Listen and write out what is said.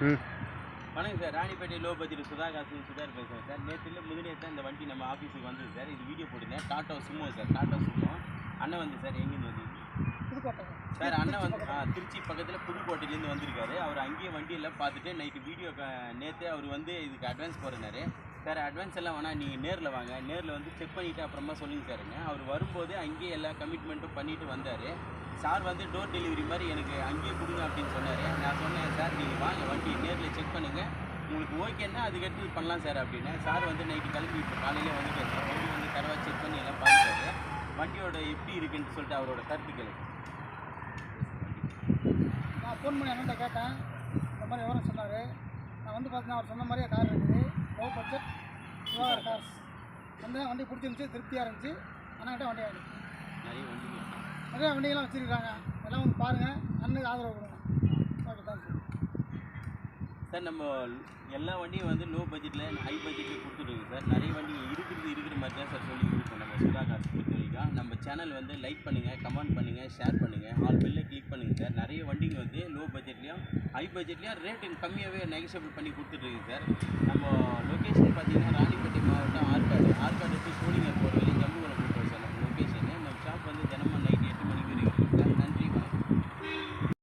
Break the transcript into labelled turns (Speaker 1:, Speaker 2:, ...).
Speaker 1: வணக்கம் sir, Ranipet low budget Sutar பேசுகிறேன் sir. முதலே தான் இந்த வண்டி நம்ம ஆஃபீஸுக்கு வந்தது சார். இது வீடியோ போட்டிருந்தேன். Tata Sumo sir, tata Sumo. அண்ணன் வந்து சார் எங்கேருந்து வந்து
Speaker 2: புதுக்கோட்டை
Speaker 1: சார், அண்ணன் வந்து திருச்சி பக்கத்தில் புதுக்கோட்டையிலேருந்து வந்திருக்காரு. அவர் அங்கேயே வண்டியெல்லாம் பார்த்துட்டு நைட்டு வீடியோ நேற்றே அவர் வந்து இதுக்கு அட்வான்ஸ் போடுறாரு சார். அட்வான்ஸ் எல்லாம் வேணால் நீங்கள் நேரில் வாங்க, நேரில் வந்து செக் பண்ணிவிட்டு அப்புறமா சொல்லுங்கள் சாருங்க. அவர் வரும்போது அங்கேயே எல்லா கமிட்மெண்ட்டும் பண்ணிவிட்டு வந்தார் சார். வந்து டோர் டெலிவரி மாதிரி எனக்கு அங்கேயே கொடுங்க அப்படின்னு சொன்னார். நான் சொன்னேன் சார், நீங்கள் வாங்க வண்டி நேரில் செக் பண்ணுங்கள், உங்களுக்கு ஓகேன்னா அதுக்கடுத்து பண்ணலாம் சார் அப்படின்னு. சார் வந்து நைட்டு கிளம்பி இப்போ காலையிலே வந்துட்டு சார். வண்டி வந்து தரவா செக் பண்ணி எல்லாம் பார்த்துட்டாரு. வண்டியோட எப்படி இருக்குன்னு சொல்லிட்டு அவரோட கருத்துக்கள்.
Speaker 2: நான் ஃபோன் பண்ணி அண்ணன்ட்ட கேட்டேன், இந்த மாதிரி விவரம் சொன்னார். நான் வந்து பார்த்தீங்கன்னா அவர் சொன்ன மாதிரியே கார் இருக்குது, லோ பட்ஜெட் சுதாகர் கார்ஸ். வந்து வண்டி பிடிச்சிருந்துச்சி, திருப்தியாக இருந்துச்சு. அண்ணன்கிட்ட வண்டி வாங்கி நிறைய வண்டிகள்லாம் வச்சுருக்காங்க. எல்லாம் வந்து பாருங்கள், அண்ணனுக்கு ஆதரவு கொடுங்க. Okay, thank you
Speaker 1: sir. நம்ம எல்லா வண்டியும் வந்து லோ பட்ஜெட்டில் ஹை பட்ஜெட்டில் கொடுத்துருங்க சார். நிறைய வண்டி இருக்கிற மாதிரி தான் சார் சொல்லி கொடுப்போம் நம்ம சுதா கார்ஸ் பொறுத்த வரைக்கும். நம்ம சேனல் வந்து லைக் பண்ணுங்கள், கமெண்ட் பண்ணுங்கள், ஷேர் பண்ணுங்கள், ஆல் பெல்லை கிளிக் பண்ணுங்கள் சார். நிறைய வண்டிங்க வந்து லோ பட்ஜெட்லேயும் ஹை பட்ஜெட்லேயும் ரேட்டு கம்மியாகவே நெகோஷியபிள் பண்ணி கொடுத்துட்ருக்குங்க சார். நம்ம லொக்கேஷன் பார்த்தீங்கன்னா ராணிப்பேட்டை மாவட்டம் ஆர்காடு.